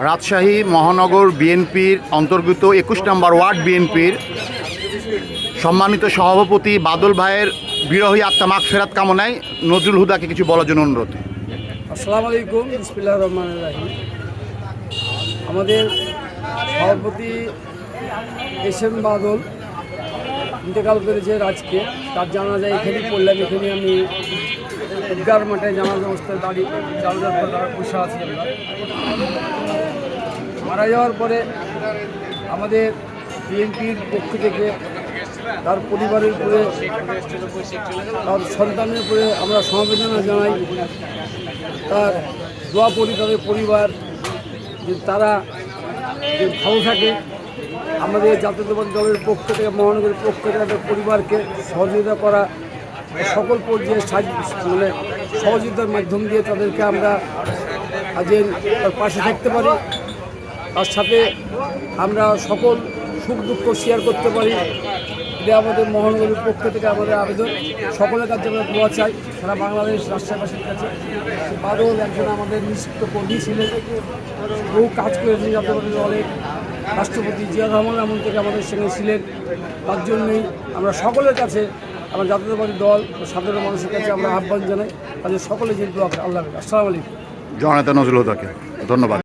রাজশাহী মহানগর বিএনপির অন্তর্গত ২১ নম্বর ওয়ার্ড বিএনপির সম্মানিত সভাপতি বাদল ভাইয়ের বিরহী আত্মা মাগফিরাত কামনায় নজরুল হুদাকে কিছু বলার জন্য অনুরোধ। আসসালামু আলাইকুম, বিসমিল্লাহির রহমানির রহিম। আমাদের সভাপতি এস.এম. বাদল ইন্তেকাল করেছে আজকে। তার জানাজা এখানেই পড়লাম। এখানে আমি ঈদগাহ মাঠে জানাজা অবস্থায় জানাজার পর বসে আছি। আমরা মারা যাওয়ার পরে আমাদের বিএনপির পক্ষ থেকে তার পরিবারের উপরে, তার সন্তানের উপরে আমরা সমবেদনা জানাই। তার দোয়া করি তাদের পরিবার যে তারা যে ভালো থাকে। আমাদের জাতীয়তাবাদী দলের পক্ষ থেকে, মহানগরের পক্ষ থেকে তাদের পরিবারকে সহযোগিতা করা, সকল পর্যায়ে সহযোগিতার মাধ্যম দিয়ে তাদেরকে আমরা আজ তার পাশে থাকতে পারি। তার সাথে আমরা সকল সুখ দুঃখ শেয়ার করতে পারি। এটা আমাদের মহানগরের পক্ষ থেকে আমাদের আবেদন। সকলের কাছে আমরা দোয়া চাই, সারা বাংলাদেশ রাষ্ট্রবাসীর কাছে। বাদল একজন আমাদের নিশ্চিত কর্মী ছিলেন, বহু কাজ করেছেন জাতীয়তাবাদী দলের। রাষ্ট্রপতি জিয়াউর রহমান আমল থেকে আমাদের সঙ্গে ছিলেন। তার জন্যই আমরা সকলের কাছে, আমরা জাতীয়তাবাদী দল ও সাধারণ মানুষের কাছে আমরা আহ্বান জানাই, তাদের সকলে যে দোয়া করে। আল্লাহ হাফেজ। আসসালামু আলাইকুম। জননেতা নজরুল হুদাকে ধন্যবাদ।